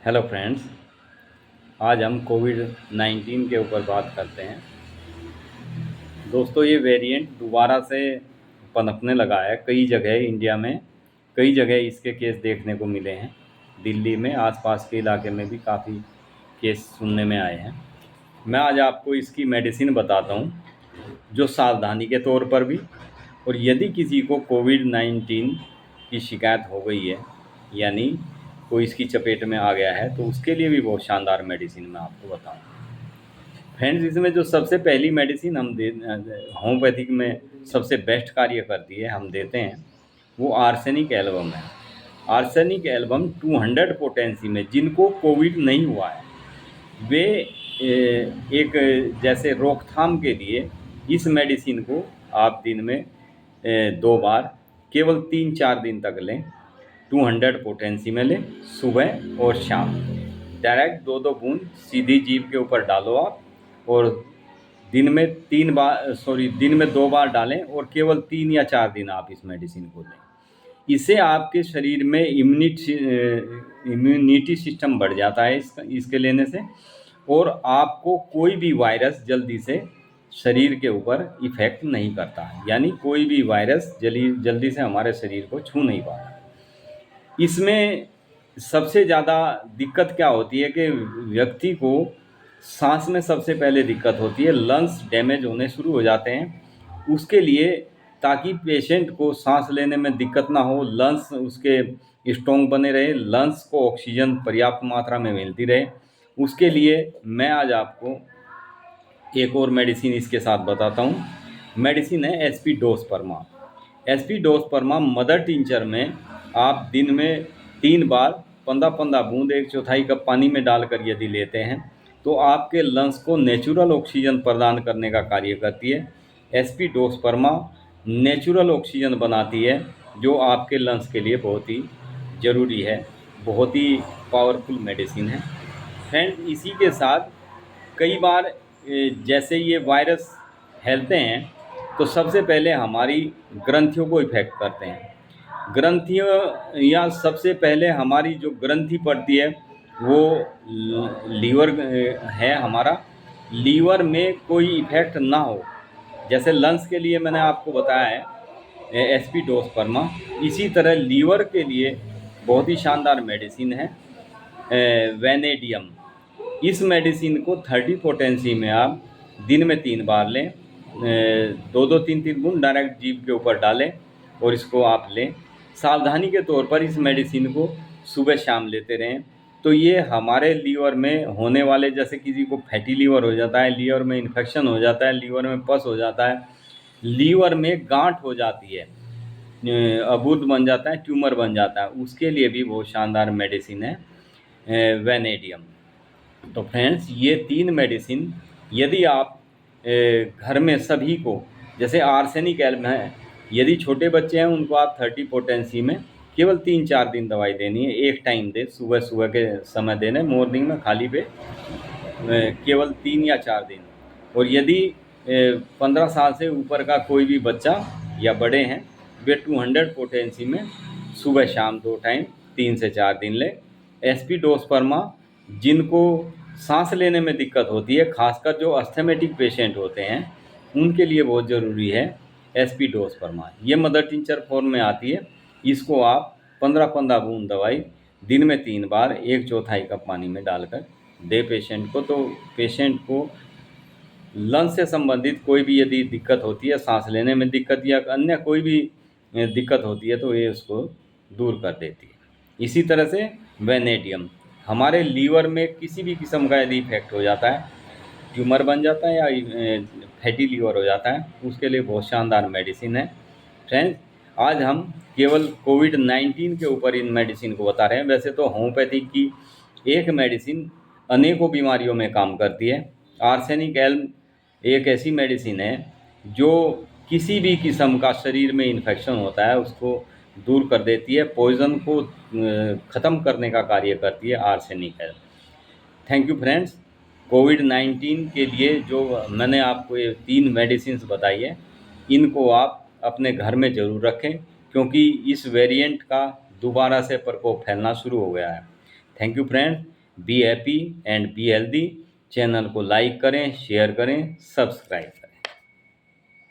Hello friends. आज हम कोविड-19 के ऊपर बात करते हैं। दोस्तों, ये वेरिएंट दोबारा से पनपने लगा है कई जगह इंडिया में। कई जगह इसके केस देखने को मिले हैं। दिल्ली में आसपास के इलाके में भी काफ़ी केस सुनने में आए हैं। मैं आज आपको इसकी मेडिसिन बताता हूँ, जो सावधानी के तौर पर भी, और यदि किसी को कोविड-19 की शिकायत हो गई है, यानी कोई इसकी चपेट में आ गया है, तो उसके लिए भी बहुत शानदार मेडिसिन मैं आपको बताऊँ। फ्रेंड्स, इसमें जो सबसे पहली मेडिसिन हम दे होम्योपैथिक में सबसे बेस्ट कार्य करती है, हम देते हैं, वो आर्सेनिक एल्बम है। आर्सेनिक एल्बम 200 पोटेंसी में जिनको कोविड नहीं हुआ है, वे एक जैसे रोकथाम के लिए इस मेडिसिन को आप दिन में 2 बार केवल 3-4 दिन तक लें। 200 पोटेंसी में लें, सुबह और शाम। डायरेक्ट 2-2 बूंद सीधी जीभ के ऊपर डालो आप, और दिन में 2 बार डालें, और केवल 3 या 4 दिन आप इस मेडिसिन को लें। इससे आपके शरीर में इम्यूनिटी सिस्टम बढ़ जाता है इसके लेने से, और आपको कोई भी वायरस जल्दी से शरीर के ऊपर इफ़ेक्ट नहीं करता है, यानी कोई भी वायरस जल्दी से हमारे शरीर को छू नहीं पाता। इसमें सबसे ज़्यादा दिक्कत क्या होती है कि व्यक्ति को सांस में सबसे पहले दिक्कत होती है, लंग्स डैमेज होने शुरू हो जाते हैं। उसके लिए, ताकि पेशेंट को सांस लेने में दिक्कत ना हो, लंग्स उसके स्ट्रॉन्ग बने रहे, लंग्स को ऑक्सीजन पर्याप्त मात्रा में मिलती रहे, उसके लिए मैं आज आपको एक और मेडिसिन इसके साथ बताता हूँ। मेडिसिन है एसपी डोसपर्मा। एसपी डोसपर्मा मदर टिंचर में आप दिन में 3 बार 15-15 बूंद 1/4 कप पानी में डालकर यदि लेते हैं, तो आपके लंग्स को नेचुरल ऑक्सीजन प्रदान करने का कार्य करती है। एसपी डोसपर्मा नेचुरल ऑक्सीजन बनाती है, जो आपके लंग्स के लिए बहुत ही ज़रूरी है, बहुत ही पावरफुल मेडिसिन है। फ्रेंड, इसी के साथ कई बार जैसे ये वायरस फैलते हैं, तो सबसे पहले हमारी ग्रंथियों को इफ़ेक्ट करते हैं। ग्रंथियों या सबसे पहले हमारी जो ग्रंथि पड़ती है, वो लीवर है हमारा। लीवर में कोई इफ़ेक्ट ना हो, जैसे लंग्स के लिए मैंने आपको बताया है एसपी डोसपर्मा, इसी तरह लीवर के लिए बहुत ही शानदार मेडिसिन है वेनेडियम। इस मेडिसिन को 30 पोटेंसी में आप दिन में 3 बार लें, 2-2 3-3 बूंद डायरेक्ट जीभ के ऊपर डालें, और इसको आप लें। सावधानी के तौर पर इस मेडिसिन को सुबह शाम लेते रहें। तो ये हमारे लीवर में होने वाले, जैसे किसी को फैटी लीवर हो जाता है, लीवर में इन्फेक्शन हो जाता है, लीवर में पस हो जाता है, लीवर में गांठ हो जाती है, अबुर्द बन जाता है, ट्यूमर बन जाता है, उसके लिए भी बहुत शानदार मेडिसिन है वेनेडियम। तो फ्रेंड्स, ये 3 मेडिसिन यदि आप घर में सभी को, जैसे आर्सेनिक एल्बम है, यदि छोटे बच्चे हैं उनको आप 30 पोटेंसी में केवल 3-4 दिन दवाई देनी है। एक टाइम दें, सुबह सुबह के समय देना है, मॉर्निंग में खाली पेट, केवल 3 या 4 दिन। और यदि 15 साल से ऊपर का कोई भी बच्चा या बड़े हैं, वे 200 पोटेंसी में सुबह शाम 2 टाइम 3 से 4 दिन लें। एसपी डोसपर्मा जिनको सांस लेने में दिक्कत होती है, खासकर जो अस्थमेटिक पेशेंट होते हैं, उनके लिए बहुत ज़रूरी है एसपी डोसपर्मा। ये मदर टिंचर फॉर्म में आती है। इसको आप 15-15 बूंद दवाई दिन में 3 बार 1/4 कप पानी में डालकर दे पेशेंट को। तो पेशेंट को लंग्स से संबंधित कोई भी यदि दिक्कत होती है, सांस लेने में दिक्कत या अन्य कोई भी दिक्कत होती है, तो ये उसको दूर कर देती है। इसी तरह से वेनेडियम हमारे लीवर में किसी भी किस्म का यदि इफेक्ट हो जाता है, ट्यूमर बन जाता है या फैटी लीवर हो जाता है, उसके लिए बहुत शानदार मेडिसिन है। फ्रेंड्स, आज हम केवल कोविड-19 के ऊपर इन मेडिसिन को बता रहे हैं। वैसे तो होम्योपैथिक की एक मेडिसिन अनेकों बीमारियों में काम करती है। आर्सेनिक एल्म एक ऐसी मेडिसिन है जो किसी भी किस्म का शरीर में इन्फेक्शन होता है, उसको दूर कर देती है, पॉइज़न को ख़त्म करने का कार्य करती है आर्सेनिक एल्म। Thank you friends. कोविड-19 के लिए जो मैंने आपको ये 3 मेडिसिन्स बताई है, इनको आप अपने घर में ज़रूर रखें, क्योंकि इस वेरिएंट का दोबारा से प्रकोप फैलना शुरू हो गया है। Thank you friends. Be happy and be healthy. Channel को लाइक करें, शेयर करें, सब्सक्राइब करें।